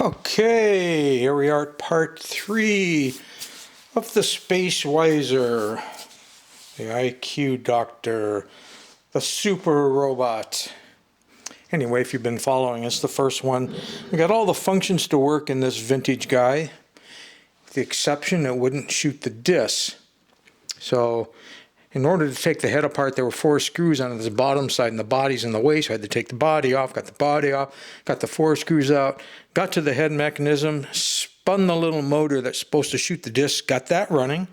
Okay, here we are at part 3 of the Space Wiser, the IQ Doctor, the super robot. Anyway, if you've been following us, the first one, we got all the functions to work in this vintage guy, with the exception it wouldn't shoot the disc. So in order to take the head apart, there were 4 screws on the bottom side and the body's in the way, so I had to take the body off, got the body off, got the 4 screws out, got to the head mechanism, spun the little motor that's supposed to shoot the disc, got that running,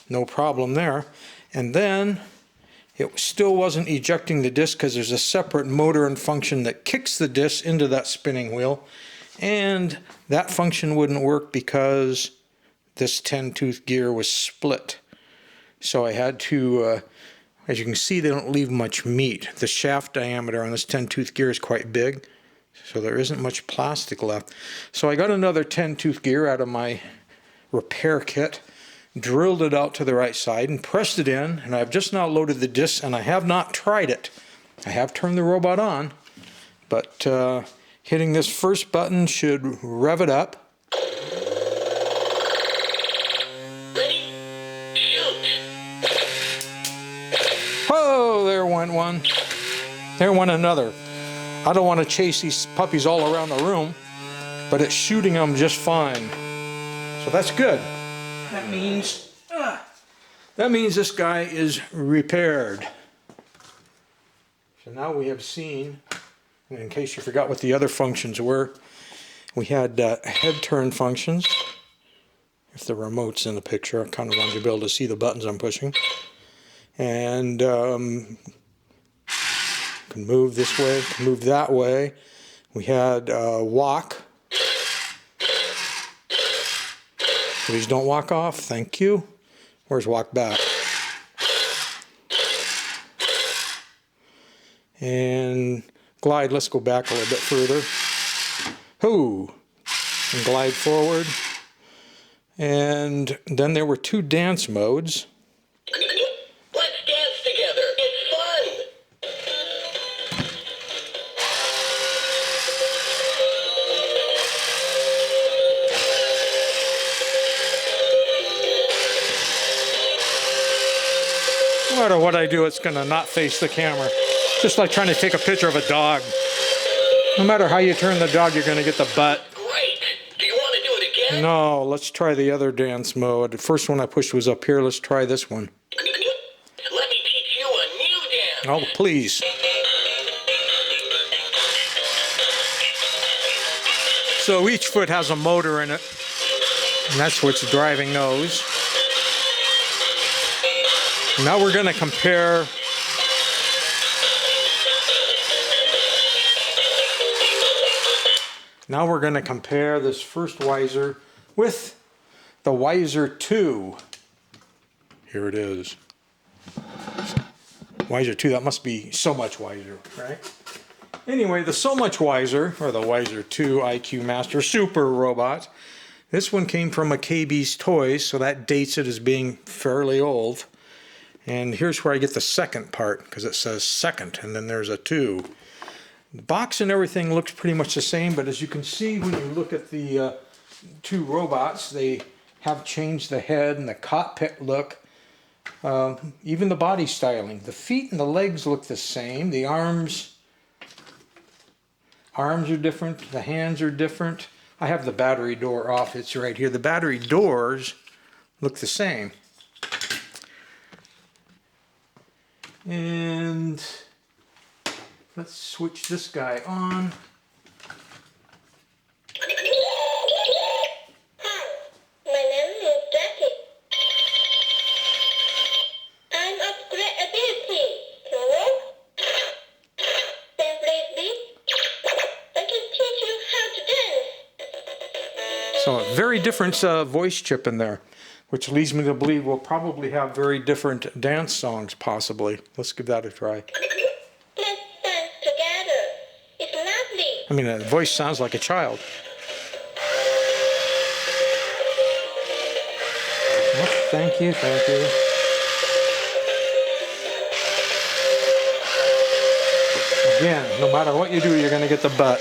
no problem there. And then it still wasn't ejecting the disc because there's a separate motor and function that kicks the disc into that spinning wheel. And that function wouldn't work because this 10-tooth gear was split. So I had to, as you can see, they don't leave much meat. The shaft diameter on this 10-tooth gear is quite big, so there isn't much plastic left. So I got another 10-tooth gear out of my repair kit, drilled it out to the right side, and pressed it in, and I've just now loaded the disc, and I have not tried it. I have turned the robot on, but hitting this first button should rev it up. There went one. There went another. I don't want to chase these puppies all around the room, but it's shooting them just fine. So that's good. That means this guy is repaired. So now we have seen, and in case you forgot what the other functions were, we had head turn functions. If the remote's in the picture, I kind of want you to be able to see the buttons I'm pushing. And can move this way, can move that way. We had walk. Please don't walk off, thank you. Where's walk back? And glide, let's go back a little bit further. Hoo! And glide forward. And then there were 2 dance modes. No matter what I do, it's going to not face the camera. Just like trying to take a picture of a dog. No matter how you turn the dog, you're going to get the butt. Great. Do you want to do it again? No, let's try the other dance mode. The first one I pushed was up here. Let's try this one. Let me teach you a new dance. Oh, please. So each foot has a motor in it, and that's what's driving those. Now we're going to compare this first Wiser with the Wiser 2. Here it is. Wiser 2, that must be So Much Wiser, right? Anyway, the So Much Wiser, or the Wiser 2 IQ Master Super Robot, this one came from a KB's Toys, so that dates it as being fairly old. And here's where I get the second part, because it says second, and then there's a 2. The box and everything looks pretty much the same, but as you can see when you look at the 2 robots, they have changed the head and the cockpit look, even the body styling. The feet and the legs look the same. The arms are different, the hands are different. I have the battery door off, it's right here. The battery doors look the same. And let's switch this guy on. Hi, my name is Jackie. I'm of great ability to walk, safely. I can teach you how to dance. So a very different voice chip in there, which leads me to believe we'll probably have very different dance songs, possibly. Let's give that a try. Let's dance together. It's lovely. I mean, the voice sounds like a child. Oh, thank you, thank you. Again, no matter what you do, you're going to get the butt.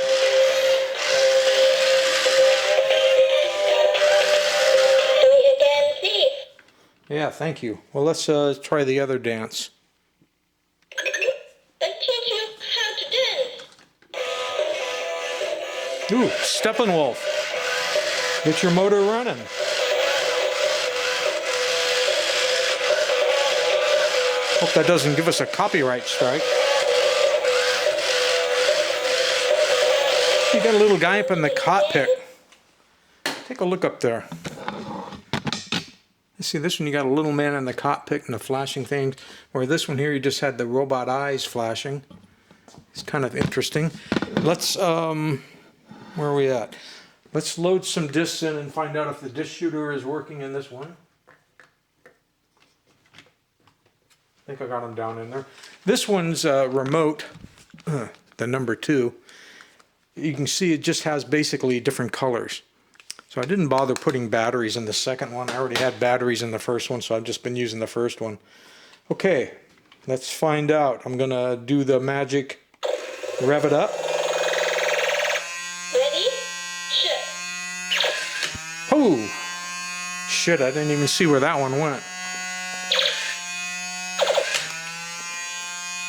Yeah, thank you. Well, let's try the other dance. I teach you how to dance. Ooh, Steppenwolf. Get your motor running. Hope that doesn't give us a copyright strike. You got a little guy up in the cockpit. Take a look up there. You see this one, you got a little man in the cockpit and the flashing things, where this one here you just had the robot eyes flashing. It's kind of interesting. Let's, where are we at? Let's load some discs in and find out if the disc shooter is working in this one. I think I got them down in there. This one's remote, the number 2. You can see it just has basically different colors. So I didn't bother putting batteries in the second one. I already had batteries in the first one, so I've just been using the first one. Okay, let's find out. I'm gonna do the magic, rev it up. Ready? Shit. Oh, shit, I didn't even see where that one went.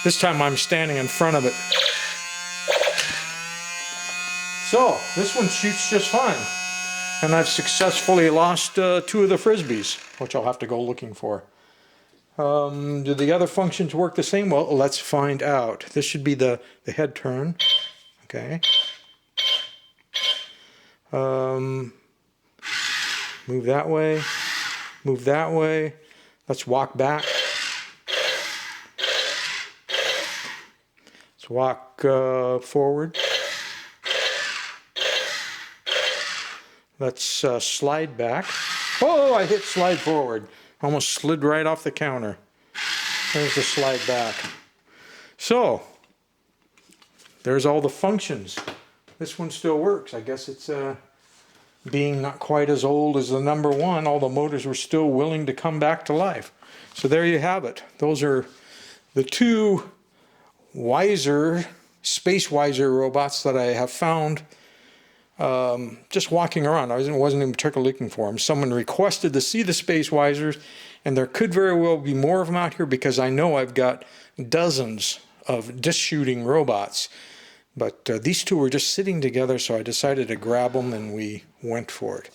This time I'm standing in front of it. So, this one shoots just fine. And I've successfully lost 2 of the Frisbees, which I'll have to go looking for. Do the other functions work the same? Well, let's find out. This should be the head turn. Okay. Move that way. Move that way. Let's walk back. Let's walk forward. Let's slide back. Oh, I hit slide forward. Almost slid right off the counter. There's the slide back. So, there's all the functions. This one still works. I guess it's being not quite as old as the number 1. All the motors were still willing to come back to life. So there you have it. Those are the 2 Wiser, Space Wiser robots that I have found just walking around. I wasn't even particularly looking for them. Someone requested to see the Space Wisers, and there could very well be more of them out here because I know I've got dozens of disc shooting robots. But these 2 were just sitting together, so I decided to grab them and we went for it.